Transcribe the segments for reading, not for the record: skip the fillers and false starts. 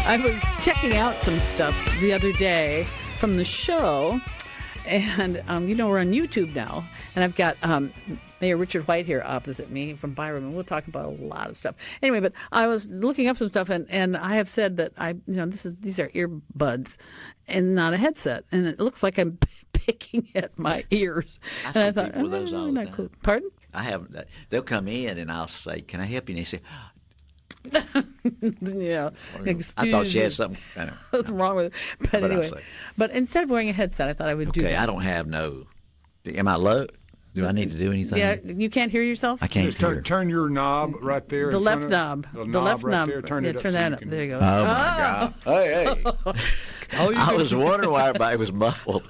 I was checking out some stuff the other day from the show, and we're on YouTube now, and I've got Mayor Richard White here opposite me from Byram, and we'll talk about a lot of stuff. Anyway, but I was looking up some stuff, and I have said that these are earbuds and not a headset, and it looks like I'm picking at my ears. I see people with those all the time. Cool. Pardon? I haven't. They'll come in and I'll say, "Can I help you?" And they say, yeah. I thought she had something. What's wrong with it? But anyway, but instead of wearing a headset, I thought I would do that. Okay, I don't have no. Am I low? Do I need to do anything? Yeah, you can't hear yourself? I can't hear. Turn your knob right there. The left knob. The left right knob. there. Turn it up. Turn that up. There you go. Oh, my God. Hey. I was wondering why everybody was muffled.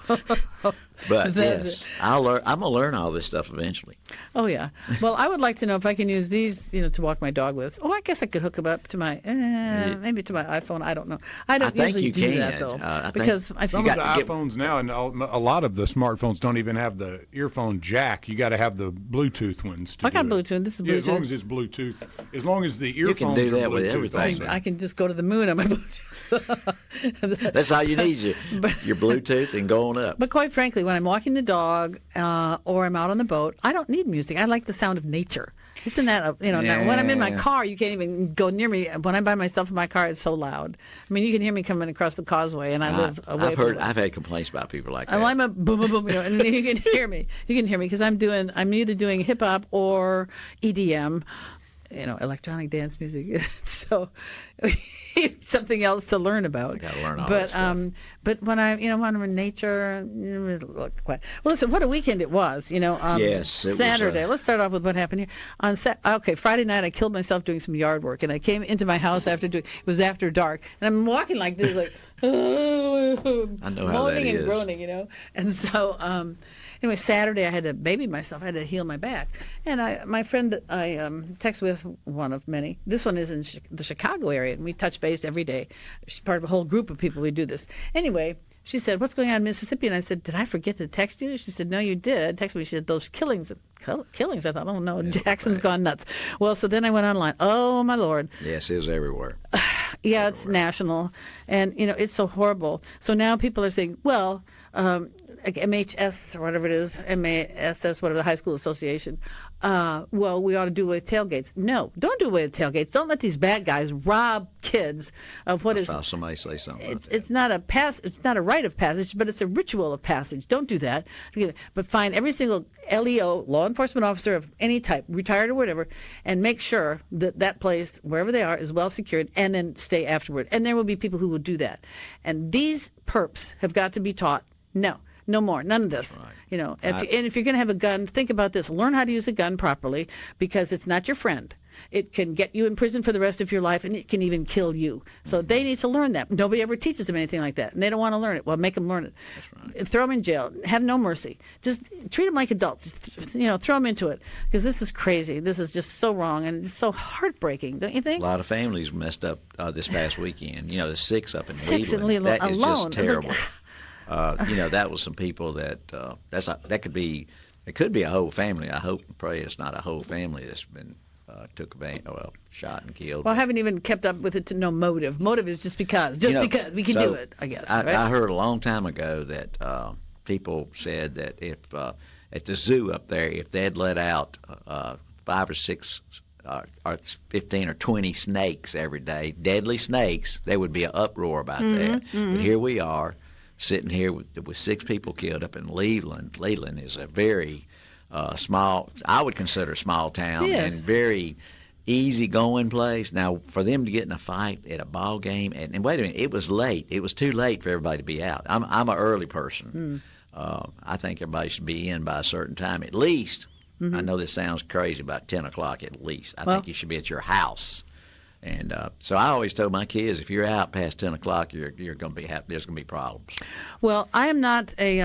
But yes, I'm going to learn all this stuff eventually. Oh, yeah. Well, I would like to know if I can use these, to walk my dog with. Oh, I guess I could hook them up to my, maybe to my iPhone. I don't know. I don't usually do that, though. Because I some of the iPhones now, and a lot of the smartphones don't even have the earphone jack. You got to have the Bluetooth ones. I got Bluetooth. This is Bluetooth. Yeah, as long as it's Bluetooth. As long as the earphones you can do that are with Bluetooth everything. I can just go to the moon on my Bluetooth. That's all you need, your Bluetooth, and go on up. But quite frankly, when I'm walking the dog or I'm out on the boat, I don't need music. I like the sound of nature. Isn't that, now when I'm in my car, you can't even go near me. When I'm by myself in my car, it's so loud. I mean, you can hear me coming across the causeway, and I live away from it. I've had complaints about people like that. Well, I'm a boom, boom, boom, and you can hear me. You can hear me because I'm either doing hip hop or EDM. Electronic dance music. So something else to learn about. I got to learn all that stuff. But when I'm in nature, look quite. Well, listen, what a weekend it was. Yes, it Saturday. was, Let's start off with what happened here. Friday night I killed myself doing some yard work, and I came into my house it was after dark, and I'm walking like this, like I know how moaning that and is. groaning, and so. Anyway, Saturday I had to baby myself. I had to heal my back. And my friend that I text with, one of many, this one is in the Chicago area, and we touch base every day. She's part of a whole group of people. We do this. Anyway, she said, "What's going on in Mississippi?" And I said, "Did I forget to text you?" She said, "No, you did. Text me." She said, "Those killings." I thought, oh, no, Jackson's gone nuts. Well, so then I went online. Oh, my Lord. Yes, it was everywhere. Yeah, it's national. And, it's so horrible. So now people are saying, well, MHS or whatever it is, MASS, whatever, the High School Association, well, we ought to do away with tailgates. No, don't do away with tailgates. Don't let these bad guys rob kids of what is. I saw somebody say something about that. It's not a rite of passage, but it's a ritual of passage. Don't do that. But find every single LEO, law enforcement officer of any type, retired or whatever, and make sure that place, wherever they are, is well secured, and then stay afterward. And there will be people who will do that. And these perps have got to be taught, no more. None of this. Right. If you're going to have a gun, think about this. Learn how to use a gun properly, because it's not your friend. It can get you in prison for the rest of your life, and it can even kill you. So they need to learn that. Nobody ever teaches them anything like that, and they don't want to learn it. Well, make them learn it. That's right. Throw them in jail. Have no mercy. Just treat them like adults. Throw them into it, because this is crazy. This is just so wrong, and it's so heartbreaking, don't you think? A lot of families messed up this past weekend. There's 6 up in Six in Wheatland. That is alone. just terrible. That was some people that that could be. It could be a whole family. I hope and pray it's not a whole family that's been shot and killed. Well, I haven't even kept up with it to know motive. Motive is just because because we can do it, I guess. Right? I heard a long time ago that people said that if at the zoo up there, if they'd let out 5 or 6 or 15 or 20 snakes every day, deadly snakes, there would be an uproar about that. Mm-hmm. But here we are, sitting here with 6 people killed up in Leland. Leland is a very small, I would consider a small town, and very easy-going place. Now, for them to get in a fight at a ball game, and wait a minute, it was late. It was too late for everybody to be out. I'm an early person. I think everybody should be in by a certain time, at least. Mm-hmm. I know this sounds crazy, about 10 o'clock at least. I think you should be at your house. And so I always told my kids, if you're out past 10 o'clock, you're going to be there's going to be problems. Well, I'm not a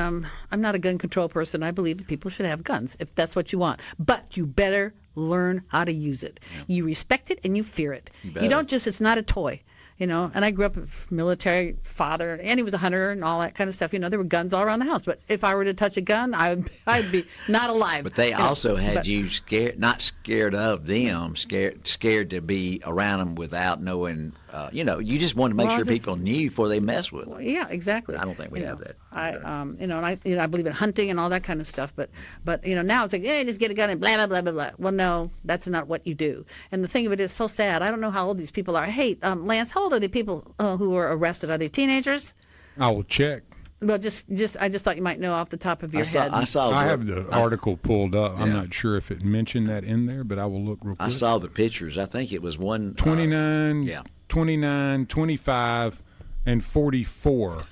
gun control person. I believe that people should have guns if that's what you want. But you better learn how to use it. Yeah. You respect it and you fear it. You don't just, it's not a toy. And I grew up with military father, and he was a hunter and all that kind of stuff. There were guns all around the house. But if I were to touch a gun, I'd be not alive. But they also had you scared, not scared of them, scared to be around them without knowing You just want to make Well, sure just- people knew before they mess with them. Yeah, exactly. I don't think we have that. I believe in hunting and all that kind of stuff. But now it's like, hey, just get a gun and blah blah blah blah blah. Well, no, that's not what you do. And the thing of it is so sad. I don't know how old these people are. Hey, Lance, how old are the people who were arrested? Are they teenagers? I will check. Well, I just thought you might know off the top of your head. I have the article pulled up. I'm not sure if it mentioned that in there, but I will look real quick. I saw the pictures. I think it was one 29, 29, 25, and 44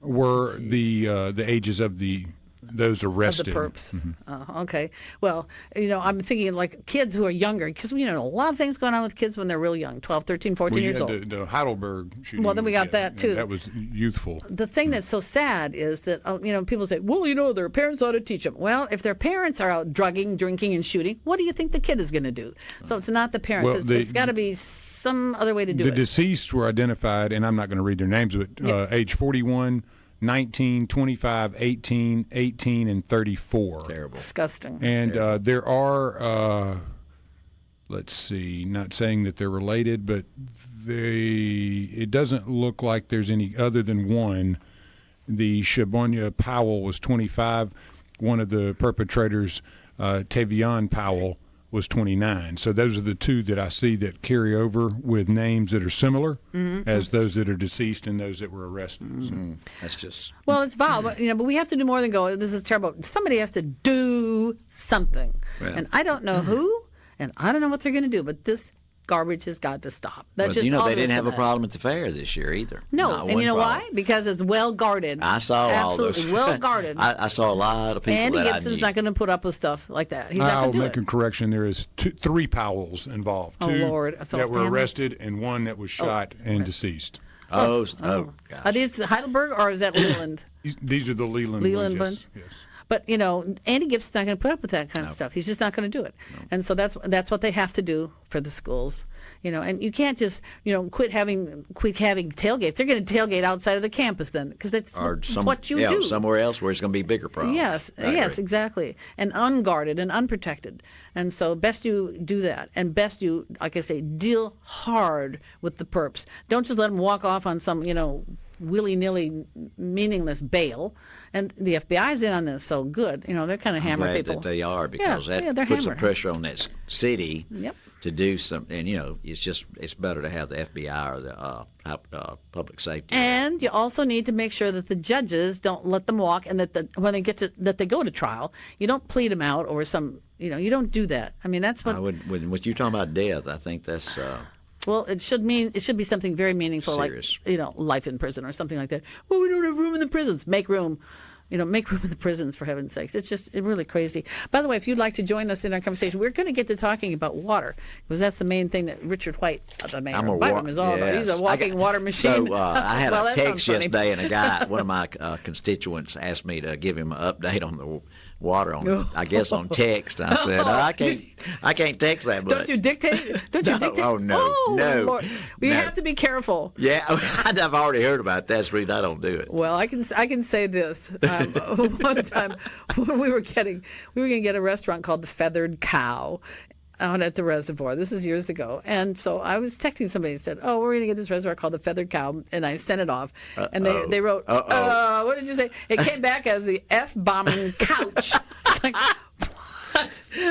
were the ages of those arrested. Of the perps. Okay. Well, I'm thinking like kids who are younger, because a lot of things going on with kids when they're real young, 12, 13, 14 years old. The Heidelberg shooting. Well, then we got that, too. That was youthful. The thing that's so sad is that, people say, well, their parents ought to teach them. Well, if their parents are out drugging, drinking, and shooting, what do you think the kid is going to do? So it's not the parents. Well, it's got to be some other way to do it. The deceased were identified, and I'm not going to read their names, but age 41, 19, 25, 18, 18, and 34. Terrible. Disgusting. And there are, let's see, not saying that they're related, but it doesn't look like there's any other than one. The Shabonia Powell was 25. One of the perpetrators, Tavion Powell, was 29. So those are the two that I see that carry over with names that are similar as those that are deceased and those that were arrested. So. That's just... Well, it's vile, but we have to do more than go, this is terrible. Somebody has to do something. Well. And I don't know who, and I don't know what they're going to do, but this garbage has got to stop. That's just all they there is didn't to have a that. problem at the fair this year either. No, Not and one you know problem. why? Because it's well guarded. I saw all those. Absolutely well guarded. I saw a lot of people Andy that Gibson's I knew. not going to put up with stuff like that. He's not I'll going to do make it. a correction. There is three Powells involved. Oh, Two Lord. So that were family? arrested and one that was shot and deceased. Oh, gosh. Are these the Heidelberg or is that Leland? These are the Leland Leland ones, bunch? yes. But Andy Gibson's not going to put up with that kind of stuff. He's just not going to do it. And so that's what they have to do for the schools. And you can't just quit having tailgates. They're going to tailgate outside of the campus then, because that's what you do. Somewhere else where it's going to be bigger problems. Yes, I agree. exactly. And unguarded and unprotected. And so best you do that. And best you, like I say, deal hard with the perps. Don't just let them walk off on some, willy-nilly, meaningless bail. And the FBI's in on this, so good. They're kind of hammer Glad people. that they are, because they're that puts some hammer. pressure on that city Yep. to do something. And it's better to have the FBI or the public safety. And you also need to make sure that the judges don't let them walk, and that when they that they go to trial, you don't plead them out or some. You don't do that. I mean, that's what. When you're talking about death, I think that's. Well, it should be something very meaningful, Serious. like life in prison or something like that. Well, we don't have room in the prisons. Make room. Make room in the prisons, for heaven's sakes. It's really crazy. By the way, if you'd like to join us in our conversation, we're going to get to talking about water, because that's the main thing that Richard White, the mayor of Byram, is all about. He's a walking water machine. So I had Well, a that text sounds funny. yesterday, and a guy, one of my constituents, asked me to give him an update on the water I guess on text. I said, I can't text that much. Don't you dictate? Don't you dictate? Oh, no, no, Lord. We no. have to be careful. Yeah, I've already heard about that. That's the reason I don't do it. Well, I can say this. One time, when we were going to get a restaurant called the Feathered Cow out at the reservoir. This is years ago. And so I was texting somebody and said, we're going to get this restaurant called the Feathered Cow. And I sent it off. And they wrote, what did you say? It came back as the F-bombing couch. It's like,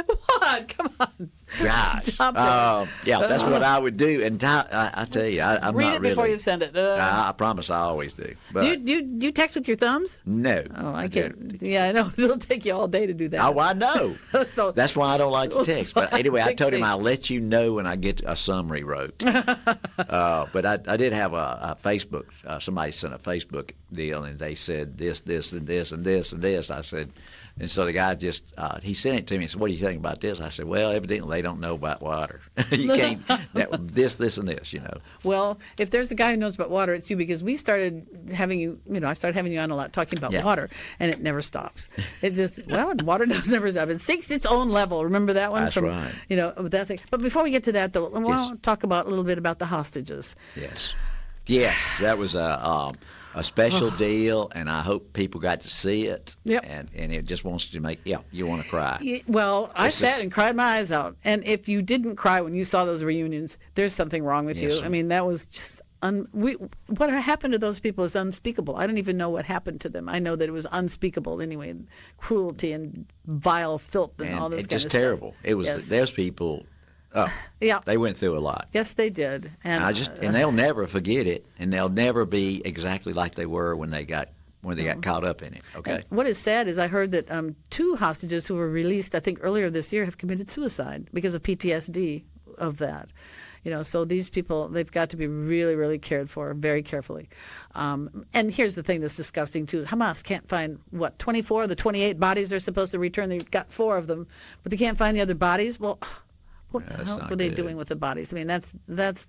what? Come on. Gosh. Stop that. Yeah, that's what I would do. And I tell you, I'm Read not it really. before you send it. I promise I always do. But Do you text with your thumbs? no. Oh, I don't. can't. Yeah, I know. It'll take you all day to do that. Oh, I know. So- That's why I don't like to text. But anyway, I told him dictate. I'll let you know when I get a summary wrote. But I did have a Facebook. Somebody sent a Facebook deal, and they said this, this, and this, and this, and this. I said, and so the guy just he sent it to me and said, "What do you think about this?" I said, "Well, evidently they don't know about water. You can't this, and this. Well, if there's a guy who knows about water, it's you, because we started having you. I started having you on a lot talking about water, and it never stops. It just water does never stop. It sinks its own level. Remember that one? That's right. That thing. But before we get to that, though, I want to talk about a little bit about the hostages. Yes, that was a special deal, and I hope people got to see it. Yep. And it just wants to make you want to cry. Well, I It's sat just- and cried my eyes out. And if you didn't cry when you saw those reunions, there's something wrong with Yes, you. sir. I mean, that was just what happened to those people is unspeakable. I don't even know what happened to them. I know that it was unspeakable anyway, cruelty and vile filth and all this it's kind just of stuff. terrible. It was Yes. there's people. Yeah. They went through a lot. Yes, they did. And And they'll never forget it, and they'll never be exactly like they were when they got caught up in it. Okay. And what is sad is I heard that 2 hostages who were released, I think earlier this year, have committed suicide because of PTSD of that. So these people, they've got to be really, really cared for very carefully. And here's the thing that's disgusting, too. Hamas can't find, 24 of the 28 bodies they're supposed to return. They've got 4 of them, but they can't find the other bodies. Well, what the that's hell not were they good. doing with the bodies? I mean, that's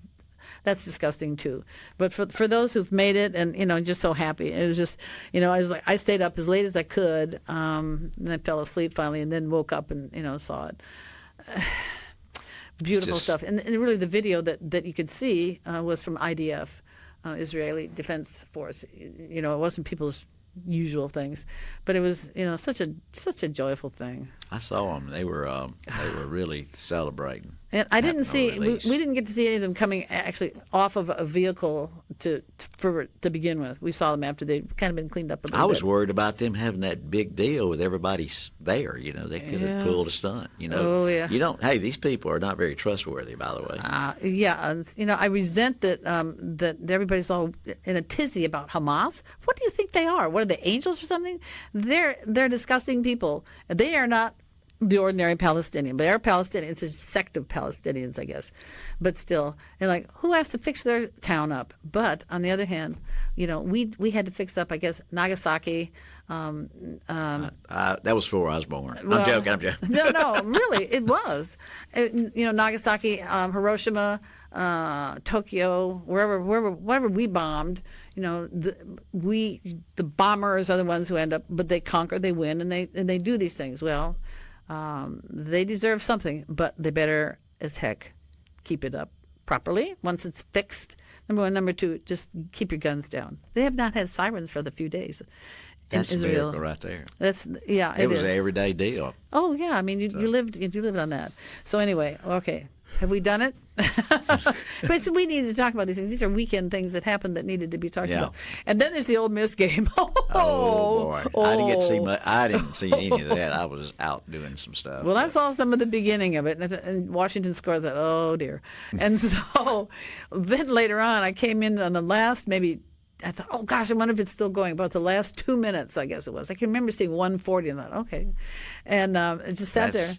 disgusting too. But for those who've made it, and just so happy, it was just, I stayed up as late as I could, and I fell asleep finally, and then woke up and saw it. Beautiful just- stuff, and really the video that you could see was from IDF, Israeli Defense Force. It wasn't people's usual things, but it was such a joyful thing. I saw them. They were really celebrating. And I didn't Having a see. We release. didn't get to see any of them coming actually off of a vehicle to begin with. We saw them after they'd kind of been cleaned up a little I was bit. worried about them having that big deal with everybody there. They could have pulled a stunt. Oh, yeah. You don't. Hey, these people are not very trustworthy, by the way. Yeah, and, I resent that that everybody's all in a tizzy about Hamas. What do you think they are? What are they, angels or something? They're disgusting people. They are not the ordinary Palestinian. They are Palestinians. It's a sect of Palestinians, I guess. But still, and who has to fix their town up? But on the other hand, we had to fix up, I guess, Nagasaki. That was before I was born. Well, I'm joking. No, really, it was. Nagasaki, Hiroshima, Tokyo, wherever we bombed. The bombers are the ones who end up, but they conquer, they win, and they do these things. Well, they deserve something, but they better as heck keep it up properly once it's fixed. Number 1, number 2, just keep your guns down. They have not had sirens for the few days. That's a Israel. miracle right there. It was is. an everyday deal. Oh yeah, I mean you lived on that. So anyway, okay, have we done it? But we need to talk about these things. These are weekend things that happened that needed to be talked Yeah. about. And then there's the Ole Miss game. Oh boy, I didn't get to see much. I didn't see any of that. I was out doing some stuff. Well, I saw some of the beginning of it, and Washington scored. I thought, oh dear. And so then later on, I came in on the last maybe. I thought, oh gosh, I wonder if it's still going. About the last 2 minutes, I guess it was. I can remember seeing 140 and thought, okay, and I just sat there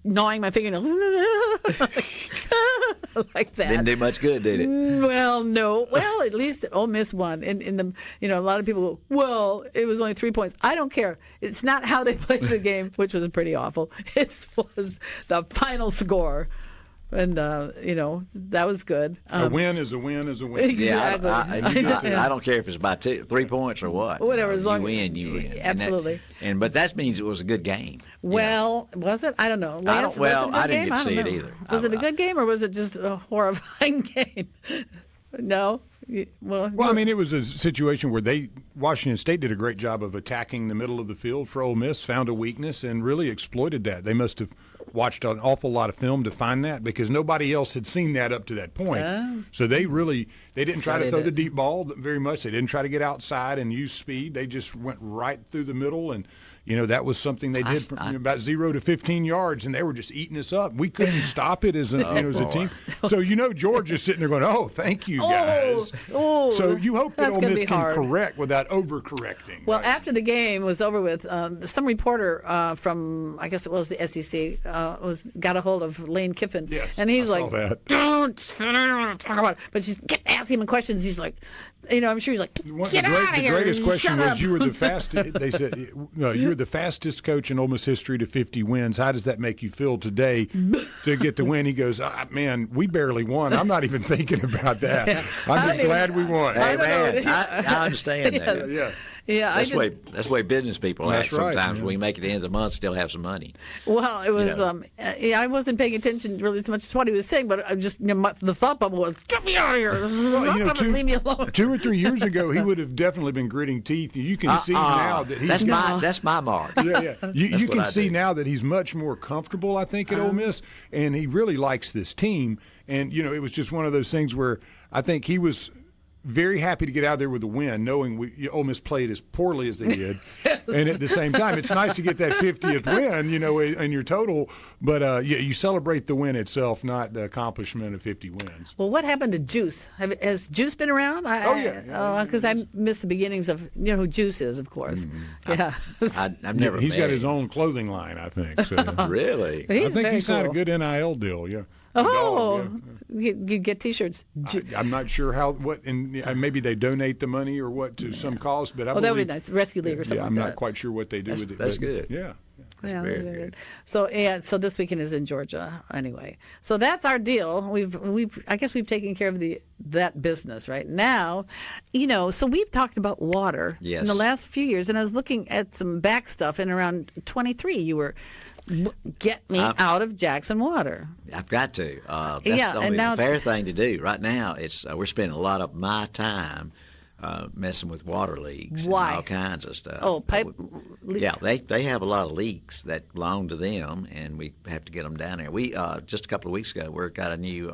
gnawing my fingernails like that. Didn't do much good, did it? Well, no. Well, at least Ole Miss won. In the a lot of people go, well, it was only 3 points. I don't care. It's not how they played the game, which was pretty awful. It was the final score. And, that was good. A win is a win is a win. Exactly. I don't care if it's by 3 points or what. Whatever, as long you as- win, you win. Absolutely. But that means it was a good game. Well, was it? I don't know. Lance, was it a good I didn't game? get to see don't it know. either. Was it a good game or was it just a horrifying game? No? Well, Well, I mean, it was a situation where Washington State did a great job of attacking the middle of the field for Ole Miss, found a weakness, and really exploited that. They must have watched an awful lot of film to find that because nobody else had seen that up to that point. So they didn't try to Studied throw it. the deep ball very much. They didn't try to get outside and use speed. They just went right through the middle, and that was something they did from about 0 to 15 yards, and they were just eating us up. We couldn't stop it as a team. So George is sitting there going, "Oh, thank you guys." Oh, So you hope that that's Ole gonna Miss be can hard. correct without overcorrecting. Well, right? after the game was over with, some reporter from, I guess it was the SEC, got a hold of Lane Kiffin, Yes, and he's I saw like, that. "Don't talk about it." But she's kept asking him questions. He's like, I'm sure he's like, "Get out of The here!" greatest question Shut was, up." you were the fastest. They said, "No, you're the fastest coach in Ole Miss history to 50 wins. How does that make you feel today to get the win?" He goes, "Man, we barely won. I'm not even thinking about that. I'm just glad we won." I Hey, don't know. man, I understand Yes. that. Yeah. Yeah, That's the way business people That's act. right, Sometimes yeah. we make it the end of the month, still have some money. Well, it was. know. I wasn't paying attention really so much to what he was saying, but I just the thought bubble was, "Get me out of here! This is Well, not gonna leave me alone." 2 or 3 years ago, he would have definitely been gritting teeth. You can see now that he's that's my mark. yeah. You That's can what I see do. now that he's much more comfortable, I think, at Ole Miss, and he really likes this team. And, it was just one of those things where I think he was very happy to get out there with a win, knowing Ole Miss played as poorly as they did. And at the same time, it's nice to get that 50th win, in your total. But, you celebrate the win itself, not the accomplishment of 50 wins. Well, what happened to Juice? Has Juice been around? Because I missed the beginnings of who Juice is, of course. Yeah, I've never. He's met got him. his own clothing line, I think. So. Really? I think very he signed cool. a good NIL deal, yeah. Oh, Dog, yeah. you get T-shirts. I'm not sure and maybe they donate the money or what to some cause, but I That would be believe, nice. Rescue League or something. yeah, like I'm that. not quite sure what they do with it. That's but, good. Yeah. Yeah, very that's very good. good. So this weekend is in Georgia anyway. So that's our deal. I guess we've taken care of that business right now. So we've talked about water Yes. in the last few years, and I was looking at some back stuff. And around 23, you were get me out of Jackson Water. I've got to. That's Yeah, the and now fair thing to do. Right now, it's we're spending a lot of my time messing with water leaks Why? and all kinds of stuff. Oh, pipe. Yeah, they have a lot of leaks that belong to them, and we have to get them down there. We just a couple of weeks ago, we got a new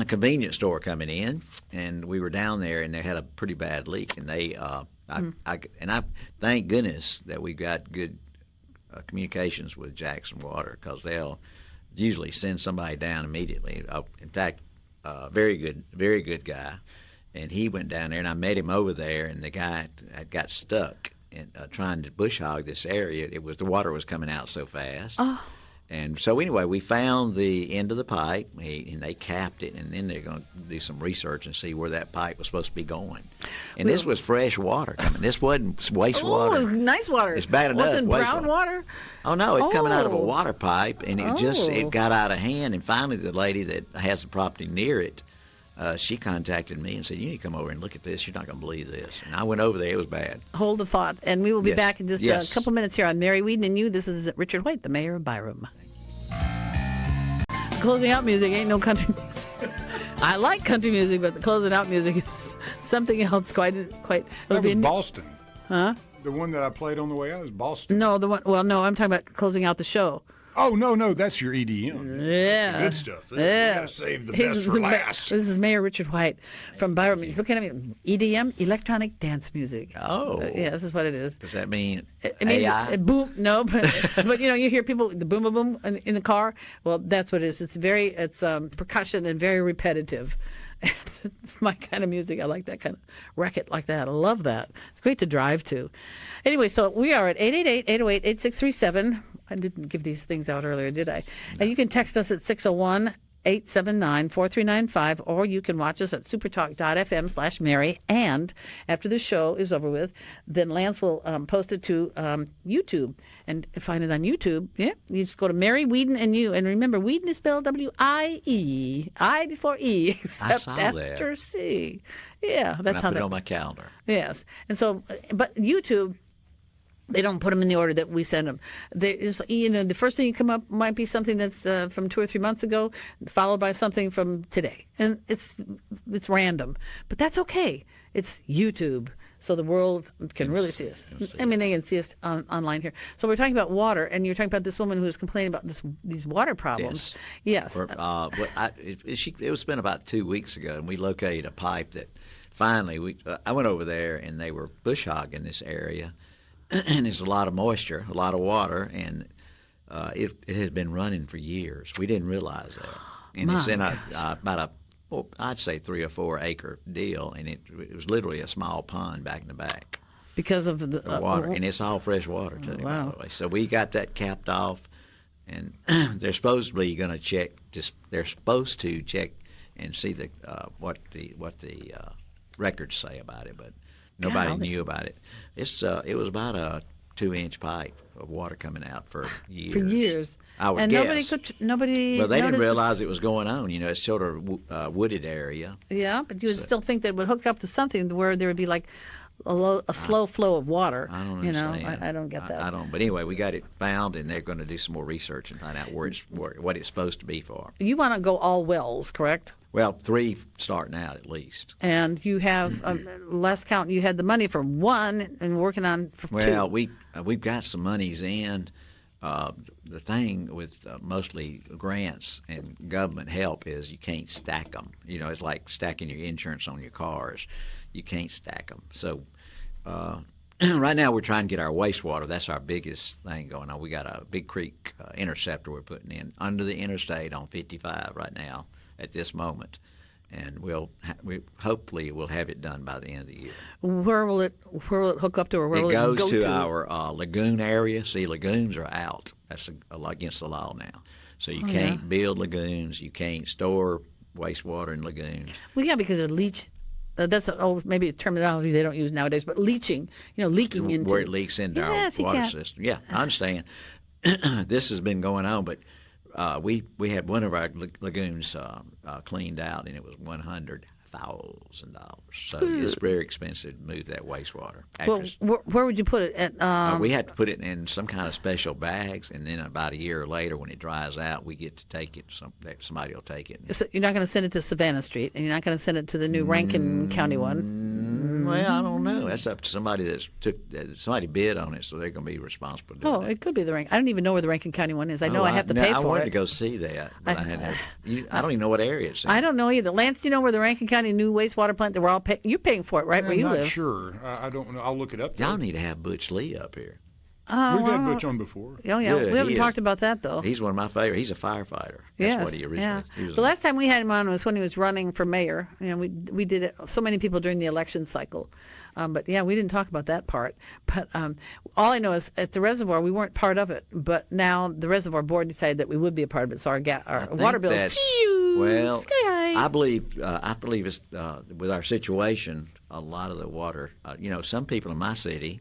convenience store coming in, and we were down there, and they had a pretty bad leak, and I thank goodness that we got good communications with Jackson Water, because they'll usually send somebody down immediately. In fact, very good guy, and he went down there, and I met him over there, and the guy had got stuck in trying to bush hog this area. The water was coming out so fast. Oh. And so anyway, we found the end of the pipe, and they capped it, and then they're going to do some research and see where that pipe was supposed to be going. And this was fresh water coming. This wasn't wastewater. Oh, it was nice water. It's bad enough. Wasn't brown wastewater. water? Oh no, it's coming out of a Oh. water pipe, and it got out of hand. And finally, the lady that has the property near it, she contacted me and said, "You need to come over and look at this. You're not going to believe this." And I went over there. It was bad. Hold the thought. And we will be Yes. back in just Yes. a couple minutes here on Mary Wieden and You. This is Richard White, the mayor of Byram. Closing out music ain't no country music. I like country music, but the closing out music is something else. Quite. That It'll be was Boston. Huh? The one that I played on the way out was Boston. No, the one. Well, no, I'm talking about closing out the show. Oh, no, that's your EDM. Yeah. Good stuff. Yeah. You got to save the best for last. This is Mayor Richard White from Byram. He's looking at me. EDM, electronic dance music. Oh. Yeah, this is what it is. Does that mean It means AI? boom. No, but you hear people the boom, boom, boom in the car. Well, that's what it is. It's percussion and very repetitive. It's my kind of music. I like that kind of racket like that. I love that. It's great to drive to. Anyway, so we are at 888-808-8637. I didn't give these things out earlier, did I? No. And you can text us at 601-879-4395, or you can watch us at supertalk.fm/Mary. And after the show is over with, then Lance will post it to YouTube and find it on YouTube. Yeah, you just go to Mary Wieden You, and remember, Wieden is spelled W-I-E, I before E, except saw after that. C. Yeah, that's I how put it that. on my calendar. Yes, and so, but YouTube. They don't put them in the order that we send them. There is, the first thing you come up might be something that's from 2 or 3 months ago, followed by something from today, and it's random. But that's okay. It's YouTube, so the world can really see us. I mean, they can see us online here. So we're talking about water, and you're talking about this woman who was complaining about these water problems. Yes. It was been about 2 weeks ago, and we located a pipe that finally I went over there, and they were bush hogging this area. And there's a lot of moisture, a lot of water, and it has been running for years. We didn't realize that. And it's in about I'd say 3 or 4 acre deal, and it was literally a small pond back in the back. Because of the water, and it's all fresh water too. Wow. By the way. So we got that capped off, and they're supposedly going to check. They're supposed to check and see what the records say about it, but nobody knew about it. It was about a 2-inch pipe of water coming out for years. For years. I would and guess. nobody. Well, they didn't noticed realize it was going on. It's sort of wooded area. Yeah, but you would still think that it would hook up to something where there would be like a slow flow of water. I don't you know, understand. I don't get that. I don't. But anyway, we got it found, and they're going to do some more research and find out what it's supposed to be for. You want to go all wells, correct? Well, 3 starting out at least. And you have last count. You had the money for one, and working on for Well, two. we've got some monies in. The thing with mostly grants and government help is you can't stack them. You know, it's like stacking your insurance on your cars. You can't stack them. So right now we're trying to get our wastewater. That's our biggest thing going on. We got a Big Creek interceptor we're putting in under the interstate on 55 right now at this moment. And we hopefully we'll have it done by the end of the year. Where will it hook up to, or where will It it goes go to our lagoon area. See, lagoons are out. That's against the law now. So you can't build lagoons. You can't store wastewater in lagoons. Well, yeah, because of leach. That's maybe a terminology they don't use nowadays, but leaching, leaking into. Where it leaks into our water system. Yeah, I understand. This has been going on, but we had one of our lagoons cleaned out, and it was $100,000. So it's very expensive to move that wastewater. Well, where would you put it? At, we had to put it in some kind of special bags, and then about a year later, when it dries out, we get to take it. Somebody will take it. So you're not going to send it to Savannah Street, and you're not going to send it to the new Rankin County one. Well, I don't know. That's up to somebody somebody bid on it, so they're going to be responsible. Oh, it could be the Rankin. I don't even know where the Rankin County one is. I know I have to pay for it. I wanted to go see that, but I don't even know what area it's in. I don't know either. Lance, do you know where the Rankin County new wastewater plant that we're all paying? You're paying for it, right, where you live? I'm not sure. I don't know. I'll look it up. Y'all need to have Butch Lee up here. We've had Butch on before. Oh, yeah. Good, We haven't talked about that, though. He's one of my favorites. He's a firefighter. That's what he originally was. The last time we had him on was when he was running for mayor. We did it, so many people during the election cycle. But, yeah, we didn't talk about that part. But all I know is at the reservoir, we weren't part of it. But now the reservoir board decided that we would be a part of it. So our water bills, sky high. I believe it's with our situation, a lot of the water, some people in my city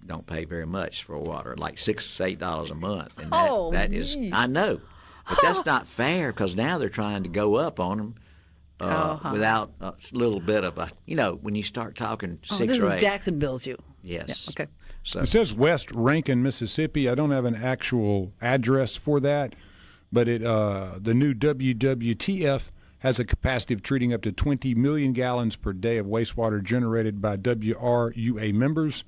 don't pay very much for water, like $6 to $8 a month. And that is, I know. But that's not fair, because now they're trying to go up on them. Without a little bit of when you start talking 6 this or 8. Is Jackson bills you. Yes. Yeah, okay. So it says West Rankin, Mississippi. I don't have an actual address for that, but the new WWTF has a capacity of treating up to 20 million gallons per day of wastewater generated by WRUA members.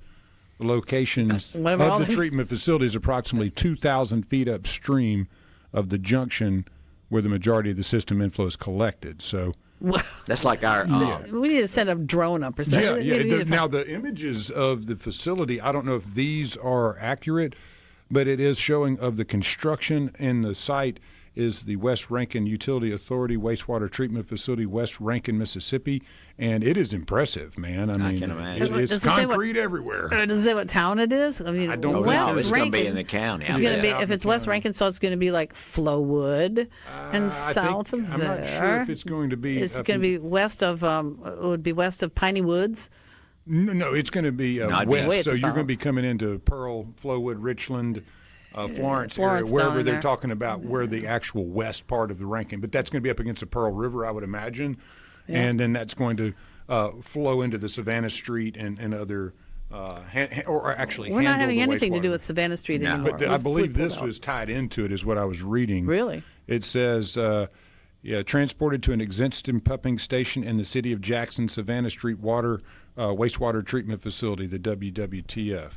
The location of the treatment facility is approximately 2,000 feet upstream of the junction where the majority of the system inflow is collected. So that's like our. We need to send a drone up or something. Yeah. Now the images of the facility, I don't know if these are accurate, but it is showing of the construction in the site is the West Rankin Utility Authority Wastewater Treatment Facility, West Rankin, Mississippi, and it is impressive, man. I mean, can imagine. it's concrete everywhere. Does it say what town it is? I mean, I don't know. It's going to be in the county. It's going to be if it's West Rankin, so it's going to be like Flowood and south of there. I'm not sure if it's going to be. It's going to be west of. It would be west of Piney Woods. No, it's going to be west. So you're going to be coming into Pearl, Flowood, Richland. Florence area, wherever they're talking about where the actual west part of the Rankin, but that's going to be up against the Pearl River, I would imagine, and then that's going to flow into the Savannah Street and other, or actually we're not having anything to do with Savannah Street anymore. But I believe this was tied into it, is what I was reading. Really? It says, transported to an existing pumping station in the city of Jackson, Savannah Street wastewater treatment facility, the WWTF.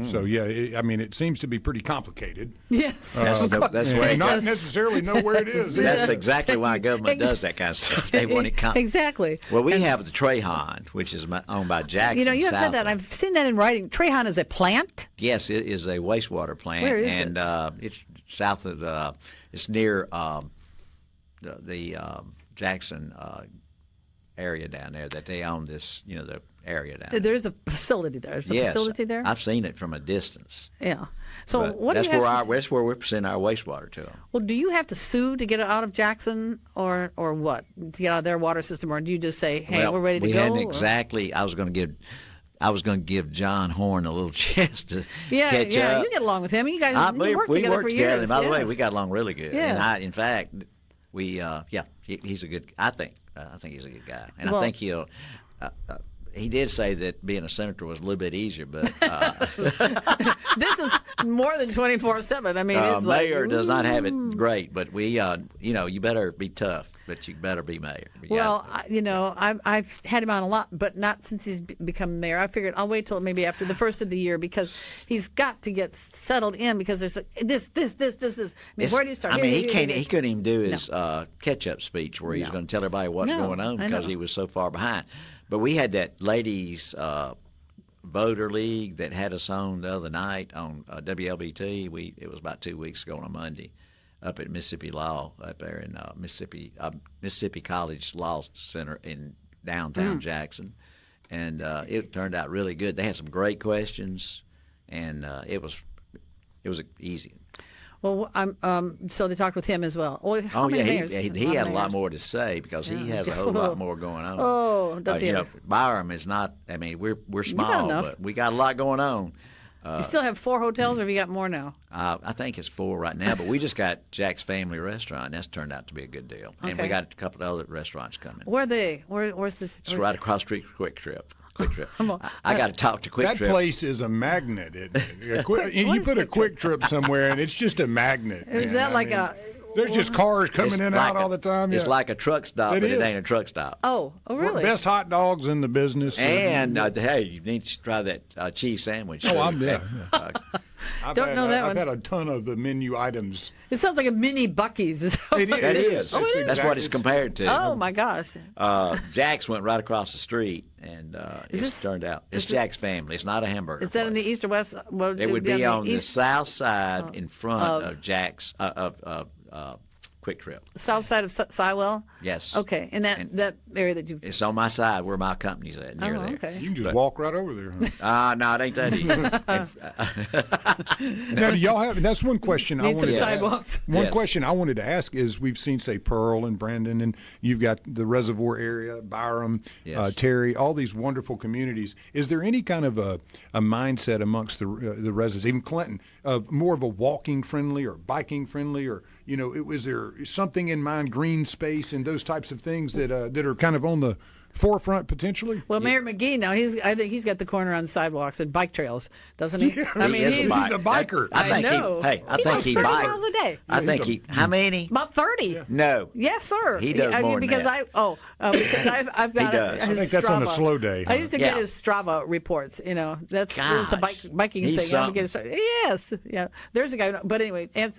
So, it seems to be pretty complicated. Yes. That's why not necessarily know where it is. That's exactly why government does that kind of stuff. They want it exactly. Well, we have the Trehan, which is owned by Jackson. You have said that. I've seen that in writing. Trehan is a plant? Yes, it is a wastewater plant. Where is it? And it's south of it's near the Jackson area down there that they own this, the area down there. There's a facility there. There's a facility there? I've seen it from a distance. Yeah. So but that's where we're sending our wastewater to them. Well, do you have to sue to get it out of Jackson or what? To get out of their water system, or do you just say, hey, we're ready to go? We hadn't exactly. I was going to give John Horn a little chance to catch up. Yeah, you get along with him. You guys work together for years. And by the way, we got along really good. Yes. And in fact, he's a good. I think he's a good guy, and I think he'll. he did say that being a senator was a little bit easier, but This is more than 24/7. I mean, it's mayor like, does not have it great. But we, you better be tough, but you better be mayor. Well, I've had him on a lot, but not since he's become mayor. I figured I'll wait till maybe after the first of the year because he's got to get settled in because there's this. I mean, where do you start? I mean, he couldn't even do his catch-up speech where he's going to tell everybody what's going on because he was so far behind. But we had that ladies' voter league that had us on the other night on WLBT. It was about 2 weeks ago on a Monday up at Mississippi Law up there in Mississippi College Law Center in downtown Jackson. And it turned out really good. They had some great questions, and it was easy. Well, so they talked with him as well. Well, how many mayors? He had a lot more to say because he has a whole lot more going on. Oh, does he? Byram is not. I mean, we're small, but we got a lot going on. You still have 4 hotels, or have you got more now? I think it's 4 right now, but we just got Jack's Family Restaurant, and that's turned out to be a good deal. And we got a couple of other restaurants coming. Where are they? Where's this? It's right across the street from Quick Trip. I got to talk to Quick Trip. That place is a magnet. You put a Quick Trip somewhere, and it's just a magnet. Is that like a? There's just cars coming in and out all the time. It's like a truck stop, but it ain't a truck stop. Oh, really? Best hot dogs in the business. And hey, you need to try that cheese sandwich. Oh, I've had a ton of the menu items. It sounds like a mini Buc-ee's. It is. That's what it's compared to. Oh my gosh. Jack's went right across the street, and turned out it's Jack's Family. It's not a hamburger. Is that in the east or west? Well, it would be on the south side in front of Jack's Quick Trip. South side of Sywell? Yes. Okay, in that area that you. It's on my side where my company's at, near there. Okay. You can just walk right over there. Huh? No, it ain't that easy. Now, do y'all have? That's one question I wanted. Sidewalks. One question I wanted to ask is: we've seen, say, Pearl and Brandon, and you've got the Reservoir area, Byram, Terry, all these wonderful communities. Is there any kind of a mindset amongst the residents, even Clinton, of more of a walking friendly or biking friendly, or was there something in mind, green space and those types of things that are kind of on the forefront potentially? Well, Mayor McGee now I think he's got the corner on sidewalks and bike trails, doesn't he? Yeah, I mean, he's a biker. I know. I think he 30 bikes miles a day. I think he. How many? About 30. No. Yes, sir. He does more because than that. Because I've got He does. I think that's on a slow day. I used to get his Strava reports. That's it's a biking He's thing. Yes, yeah. There's a guy. But anyway, I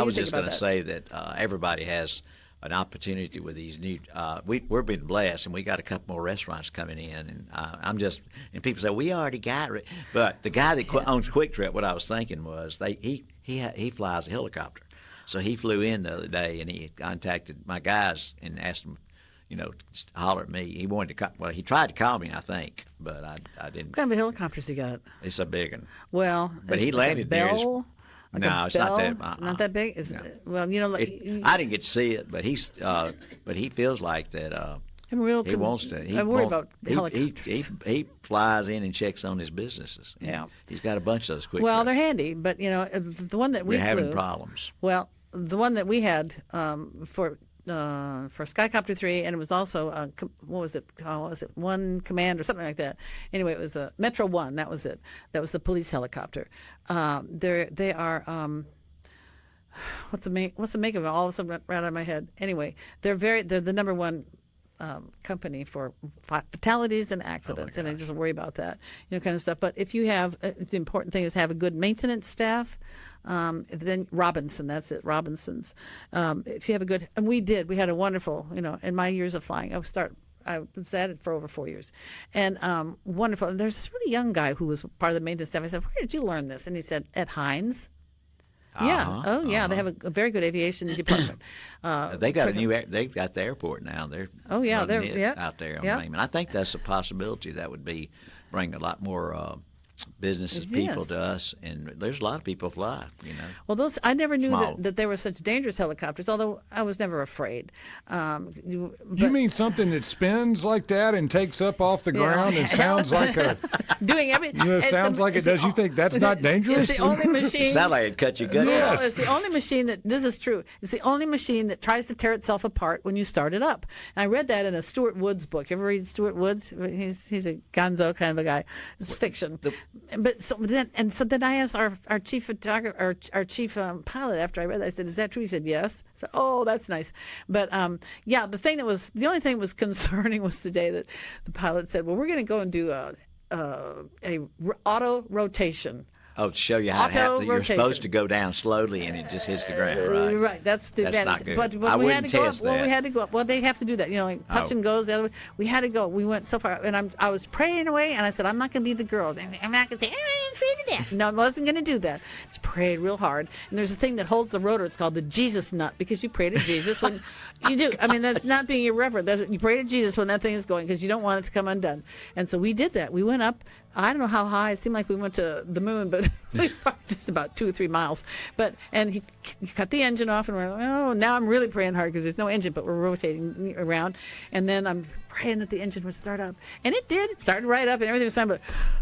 was just going to say that everybody has an opportunity with these new. We're being blessed, and we got a couple more restaurants coming in, and and people say we already got it, but the guy that owns Quick Trip, what I was thinking was he flies a helicopter, so he flew in the other day and he contacted my guys and asked them, holler at me. He wanted to he tried to call me, I think, but I didn't. What kind of helicopters he got? It's a big one. Well, but he landed there. No, it's not that. Not that big. Well, I didn't get to see it, but he feels like that. He wants to. I'm worried about helicopters. He flies in and checks on his businesses. He's got a bunch of those quick. Well, they're handy, but the one that we're having problems. Well, the one that we had for Skycopter 3, and it was also what was it? Was it One Command or something like that? Anyway, it was Metro One. That was it. That was the police helicopter. They are. What's the make of it? All of a sudden, right out of my head. Anyway, they're the number one company for fatalities and accidents, and I just worry about that, kind of stuff. But if you have, the important thing is to have a good maintenance staff. Then Robinson, that's it, Robinsons. If you have a good, and we had a wonderful, in my years of flying, I was at it for over 4 years, and wonderful. And there's this really young guy who was part of the maintenance staff. I said, "Where did you learn this?" And he said, "At Heinz." Yeah. Oh, yeah. They have a very good aviation department. They've got the airport now. They're they're out there on Raymond. I think that's a possibility. That would bring a lot more businesses, people Yes. to us, and there's a lot of people fly. Well, those I never knew Small. that they were such dangerous helicopters. Although I was never afraid. You mean something that spins like that and takes up off the Yeah. ground and sounds like a Doing everything. it sounds like it does. You think that's not dangerous? It's the only machine. Sound like it cut your gut. Yes. Well, it's the only machine that, this is true, it's the only machine that tries to tear itself apart when you start it up. And I read that in a Stuart Woods book. You ever read Stuart Woods? He's a gonzo kind of a guy. It's fiction. But so then I asked our chief photographer, our chief pilot after I read that, I said, is that true? He said, yes. So, oh, that's nice. But yeah, the only thing that was concerning was the day that the pilot said, well, we're going to go and do a auto rotation. Oh, to show you how it Auto happens. You're rotation. supposed to go down slowly, and it just hits the ground, right? Right, that's the That's advantage. not good. But I we had wouldn't to go up. test Well, we that. had to go up. Well, they have to do that. Like touch Oh. and goes the other way. We had to go. We went so far, and I was praying away, and I said, I'm not going to be the girl. I'm not going to say, I'm afraid of that. No, I wasn't going to do that. Just prayed real hard. And there's a thing that holds the rotor. It's called the Jesus nut, because you pray to Jesus when you do. I mean, that's not being irreverent. You pray to Jesus when that thing is going, because you don't want it to come undone. And so we did that. We went up. I don't know how high. It seemed like we went to the moon, but we were just about 2 or 3 miles. And he cut the engine off, and we're like, oh, now I'm really praying hard because there's no engine, but we're rotating around. And then I'm praying that the engine would start up, and it did. It started right up, and everything was fine.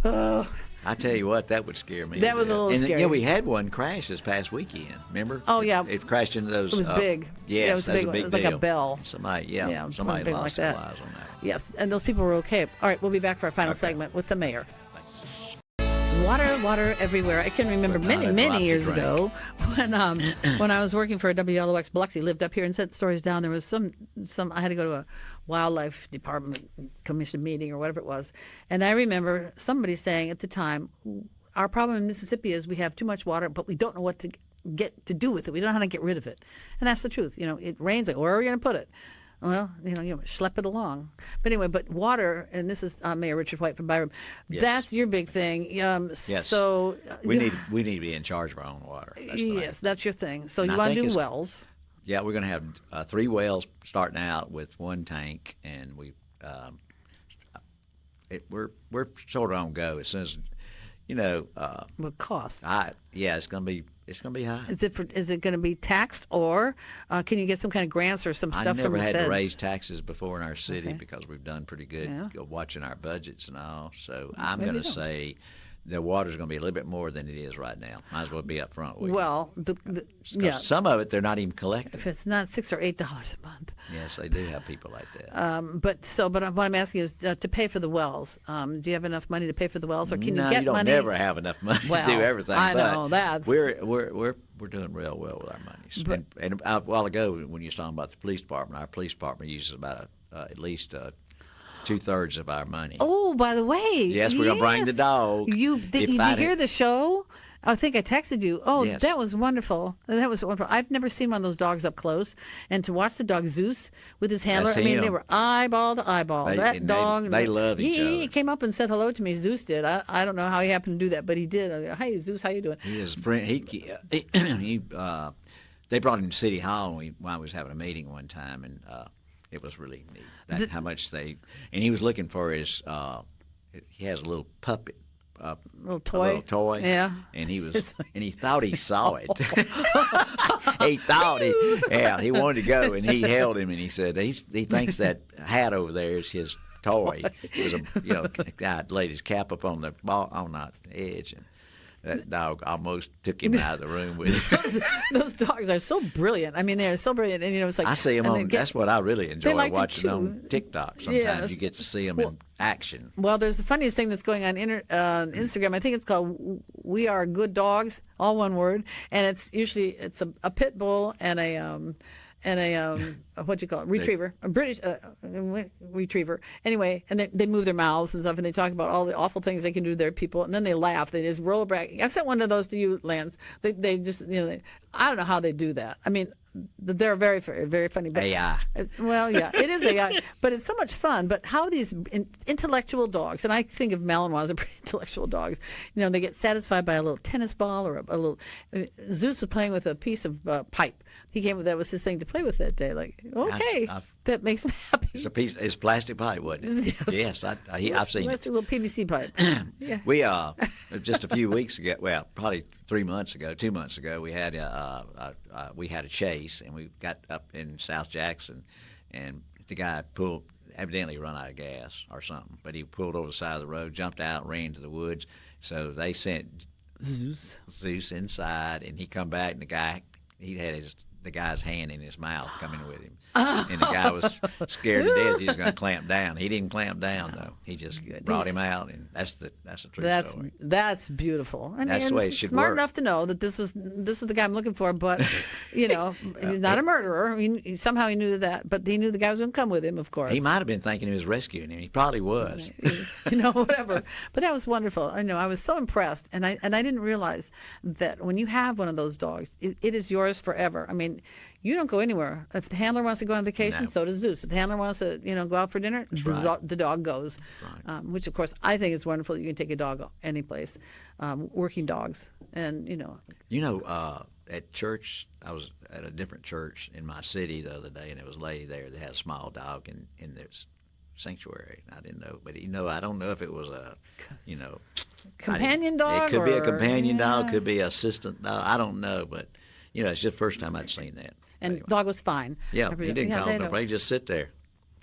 But I tell you what, that would scare me. That was a little and, scary. Yeah, we had one crash this past weekend. Remember? Oh, yeah. It crashed into those. It was big. Yes, Yeah, it was a that's big a one. big It was like a deal. bell. Somebody, yeah, somebody big lost like their that. lives on that one. Yes, and those people were okay. All right, we'll be back for our final segment with the mayor. Water everywhere. I can remember But not a drop many to years drink. ago when I was working for WLOX Biloxi, lived up here and sent stories down. There was some I had to go to a wildlife department commission meeting or whatever it was, and I remember somebody saying at the time, our problem in Mississippi is we have too much water, but we don't know what to get to do with it. We don't know how to get rid of it, and that's the truth. It rains. Like, where are we going to put it? Well, schlep it along. But anyway, water, and this is Mayor Richard White from Byram. Yes. That's your big thing. Yes. So We need to be in charge of our own water. That's the thing. yes, that's your thing. So And you I want to think do it's- wells. Yeah, we're going to have 3 wells starting out with 1 tank, and we're sort of on go as soon as What cost? it's going to be high. Is it going to be taxed, or can you get some kind of grants or some I stuff from never the had feds? to raise taxes before in our city Okay. because we've done pretty good Yeah. watching our budgets and all. So I'm Maybe going to don't. say the water's going to be a little bit more than it is right now. Might as well be up front with you. Well, 'Cause some of it they're not even collecting. if it's not $6 or $8 a month. Yes, they do have people like that. But what I'm asking is to pay for the wells. Do you have enough money to pay for the wells, or can no, you get don't money? never have enough money Well, to do everything. I but know, that's- we're doing real well with our money. But- and a while ago, when you were talking about the police department, our police department uses about at least 2/3 of our money. Oh, by the way, Yes, we're gonna bring the yes. dog. Did If you I'd- hear the show? I think I texted you. Oh, Yes. that was wonderful. That was wonderful. I've never seen one of those dogs up close. And to watch the dog Zeus with his handler, That's I mean, they him. were eyeball to eyeball. They dog. love each He other. came up and said hello to me. Zeus did. I don't know how he happened to do that, but he did. I go, hey, Zeus, how you doing? He is a friend. They brought him to City Hall when I was having a meeting one time, and it was really neat. How much and he was looking for his. He has a little puppet. Little A toy. little toy. Yeah. And he was, It's like- and he thought he saw it. He thought he wanted to go, and he held him, and he said he thinks that hat over there is his toy. It was a guy laid his cap up on the edge, and that dog almost took him out of the room with him. Those dogs are so brilliant. I mean, they're so brilliant. And, it's like. I see them and they on. get- That's what I really enjoy like to watching chew. on TikTok. Sometimes Yes. you get to see them in action. Well, there's the funniest thing that's going on on Instagram. I think it's called "We Are Good Dogs," all one word, and it's usually a pit bull and a what you call it, retriever, a British retriever. Anyway, and they move their mouths and stuff, and they talk about all the awful things they can do to their people, and then they laugh. They just roll back. I've sent one of those to you, Lance. They just I don't know how they do that. I mean, they're very, very, very funny. But, AI. Well, yeah, it is AI, but it's so much fun. But how these intellectual dogs, and I think of Malinois as a pretty intellectual dogs, they get satisfied by a little tennis ball or a little. Zeus was playing with a piece of pipe. He came with that was his thing to play with that day. Like, okay, that makes him happy. It's plastic pipe, wasn't it? Yes. I've seen That's it. a little PVC pipe. Yeah. We just a few weeks ago, well, probably 2 months ago, we had a chase, and we got up in South Jackson, and the guy evidently run out of gas or something, but he pulled over the side of the road, jumped out, ran to the woods. So they sent Zeus inside, and he come back, and he had the guy's hand in his mouth coming with him. And the guy was scared to death he was going to clamp down. He didn't clamp down, though. He just brought him out, and that's a true story. That's beautiful. And that's the way it should smart work. enough to know that this is the guy I'm looking for, but, he's not a murderer. Somehow he knew that, but he knew the guy was going to come with him, of course. He might have been thinking he was rescuing him. He probably was. Whatever. But that was wonderful. I was so impressed, and I didn't realize that when you have one of those dogs, it is yours forever. I mean, you don't go anywhere. If the handler wants to go on vacation, so does Zeus. If the handler wants to, go out for dinner, the dog goes. Right. Which, of course, I think is wonderful that you can take a dog any place, working dogs. And, at church, I was at a different church in my city the other day, and there was a lady there that had a small dog in their sanctuary. I didn't know, but I don't know if it was a, companion dog. It could be a companion dog, yes. could be an assistant dog. I don't know, but it's just the first time I'd seen that. And anyway. Dog was fine. Yeah, he didn't call they him. don't. He just sit there,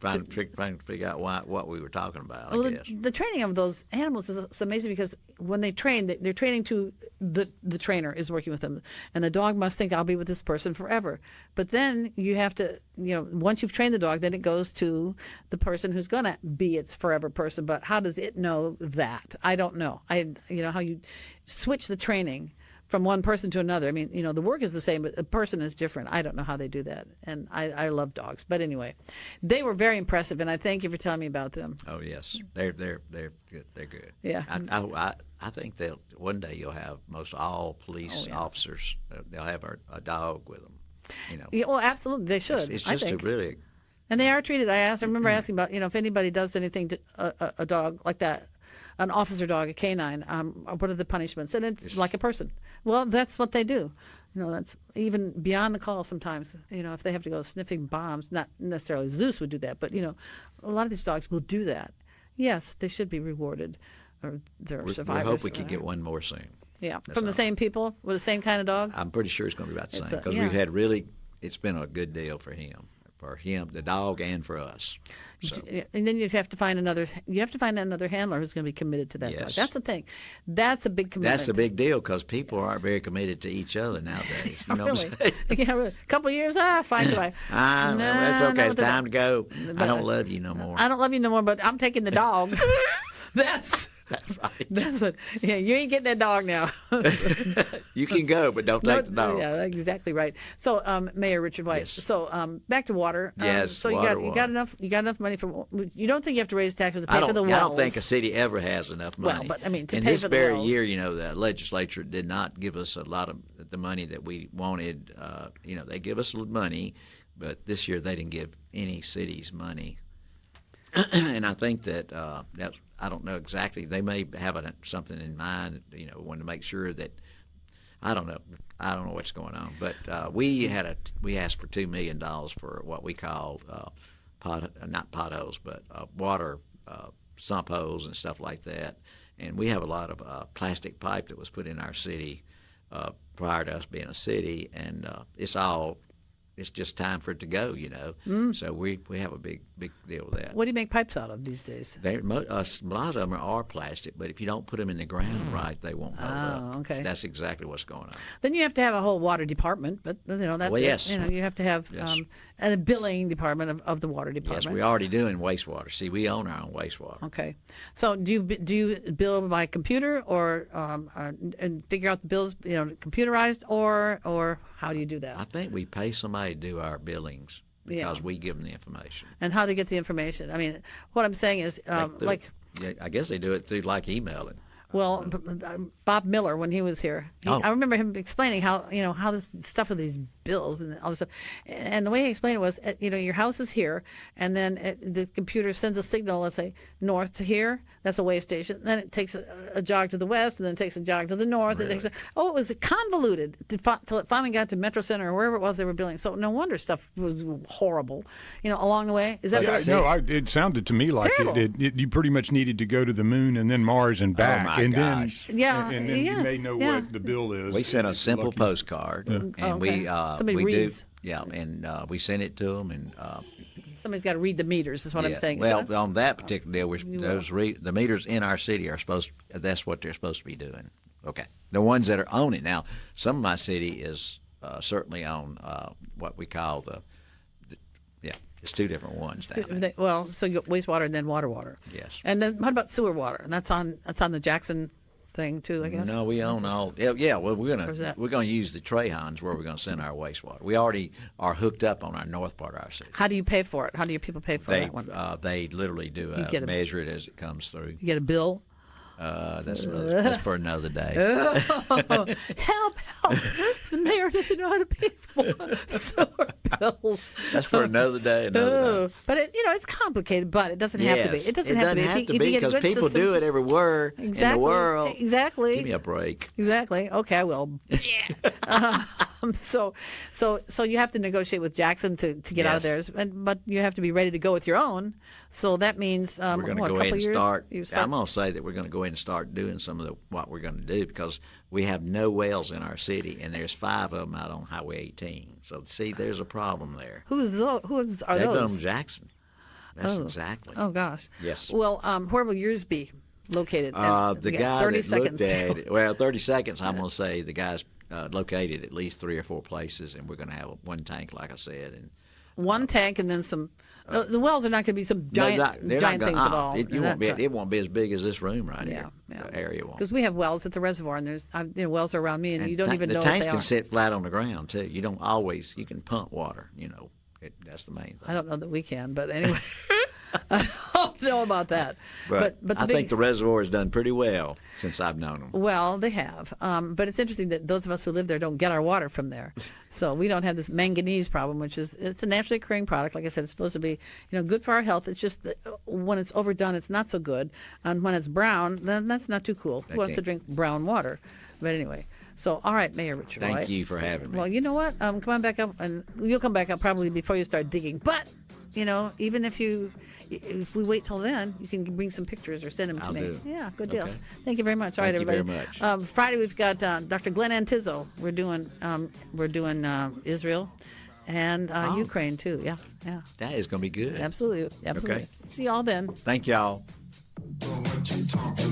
trying to figure out what we were talking about. Well, I guess the training of those animals is amazing because when they train, they're training to the trainer is working with them, and the dog must think I'll be with this person forever. But then you have to, once you've trained the dog, then it goes to the person who's going to be its forever person. But how does it know that? I don't know. How you switch the training from one person to another. I mean, the work is the same, but the person is different. I don't know how they do that. And I love dogs. But anyway, they were very impressive, and I thank you for telling me about them. Oh, yes. They're good. They're good. Yeah. I think one day you'll have most all police officers, they'll have a dog with them. Yeah, well, absolutely. They should. It's I just think. a really... And they are treated. I remember asking about, if anybody does anything to a dog like that, an officer dog, a canine, what are the punishments? And it's like a person. Well, that's what they do. That's even beyond the call sometimes. If they have to go sniffing bombs, not necessarily Zeus would do that, but, a lot of these dogs will do that. Yes, they should be rewarded, or they're survivors. We hope we can get one more soon. Yeah, That's from the all. same people with the same kind of dog? I'm pretty sure it's going to be about the It's same because yeah. we've had it's been a good deal for him, the dog, and for us. So. And then you have to find another handler who's going to be committed to that dog. Yes. That's the thing. That's a big commitment. That's the big deal because people aren't very committed to each other nowadays. You know what I'm saying? Yeah, a couple of years, fine, goodbye. It's okay. It's time to go. But I don't love you no more. I don't love you no more, but I'm taking the dog. That's right. That's what. Yeah, you ain't getting that dog now. You can go, but don't take the dog. Yeah, exactly right. So, Mayor Richard White. Yes. So, back to water. Yes, So water. you got enough money for. You don't think you have to raise taxes to pay for the wells? I don't think a city ever has enough money. Well, but I mean, to in pay this for the very wells. year, the legislature did not give us a lot of the money that we wanted. They give us money, but this year they didn't give any cities money. And I think that's I don't know exactly. They may have something in mind, wanting to make sure that I don't know what's going on. But we asked for $2 million for what we call not potholes, but water sump holes and stuff like that. And we have a lot of plastic pipe that was put in our city prior to us being a city, and it's just time for it to go, So we have a big deal with that. What do you make pipes out of these days? A lot of them are plastic, but if you don't put them in the ground right, they won't hold up. Oh, okay. That's exactly what's going on. Then you have to have a whole water department, but that's Well, it. yes. You have to have Yes. A billing department of the water department. Yes, we're already doing wastewater. See, we own our own wastewater. Okay, so do you bill by computer or and figure out the bills, computerized, or how do you do that? I think we pay somebody to do our billings because we give them the information. And how they get the information? I mean, what I'm saying is, Yeah, I guess they do it through emailing. Well, Bob Miller, when he was here, I remember him explaining how this stuff with these bills and all this stuff. And the way he explained it was, your house is here, and then the computer sends a signal, let's say north to here. That's a way station. Then it takes a jog to the west, and then it takes a jog to the north. Really? It was convoluted till it finally got to Metro Center or wherever it was they were building. So no wonder stuff was horrible, along the way. Is that Yeah, what no, it sounded to me like you pretty much needed to go to the moon and then Mars and back, my and gosh. then and then you yes, may know what the bill is. We sent a if you're simple lucky. postcard, and okay. Somebody we reads. and we sent it to them, and somebody's got to read the meters? Is what I'm saying. Well, on that particular deal, the meters in our city are that's what they're supposed to be doing. Okay, the ones that are on it now. Some of my city is certainly on what we call it's two different ones down there. So you got wastewater and then water. Yes. And then what about sewer water? And that's on the Jackson thing too, I guess. No, we own all. Yeah, well, we're that? gonna use the Trahans where we're gonna send our wastewater. We already are hooked up on our north part of our city. How do you pay for it? How do your people pay for that one? They literally do measure it as it comes through. You get a bill? That's for another day. Help! The mayor doesn't know how to pay sewer bills. That's for another day. But it's complicated, but it doesn't have to be. It doesn't have to be. Have If to you be get a because good people system, do it everywhere in the world. Exactly. Give me a break. Exactly. Okay, I will. So you have to negotiate with Jackson to get out of there, but you have to be ready to go with your own. So that means we're going to go a ahead couple and years. start. I'm going to say that we're going to go ahead and start doing some of what we're going to do because we have no wells in our city, and there's 5 of them out on Highway 18. So see, there's a problem there. Who are They've those? done them Jackson. That's exactly. Oh gosh. Yes. Well, where will yours be located? The guy 30 that seconds. looked at it, 30 seconds, I'm going to say the guy's located at least 3 or 4 places, and we're going to have one tank, like I said. And one tank and then some. The wells are not going to be some giant things at all. It won't be as big as this room right here. Yeah. The area won't. Because we have wells at the reservoir, and there's wells are around me, and you don't even know the what tanks they can are. sit flat on the ground too. You don't always. You can pump water. That's the main thing. I don't know that we can, but anyway. I don't know about that. But I think the reservoir has done pretty well since I've known them. Well, they have. But it's interesting that those of us who live there don't get our water from there. So we don't have this manganese problem, it's a naturally occurring product. Like I said, it's supposed to be good for our health. It's just that when it's overdone, it's not so good. And when it's brown, then that's not too cool. Who wants to drink brown water? But anyway. So, all right, Mayor Richard White. Thank you for having me. Well, you know what? Come on back up, and you'll come back up probably before you start digging. But, even if we wait till then, you can bring some pictures or send them to me. Do. Yeah, good deal. Okay. Thank you very much. All right, Thank everybody. you very much. Friday we've got Dr. Glenn Antizzo. We're doing Israel and Ukraine too. Yeah. That is going to be good. Absolutely. Okay. See y'all then. Thank y'all. What you talking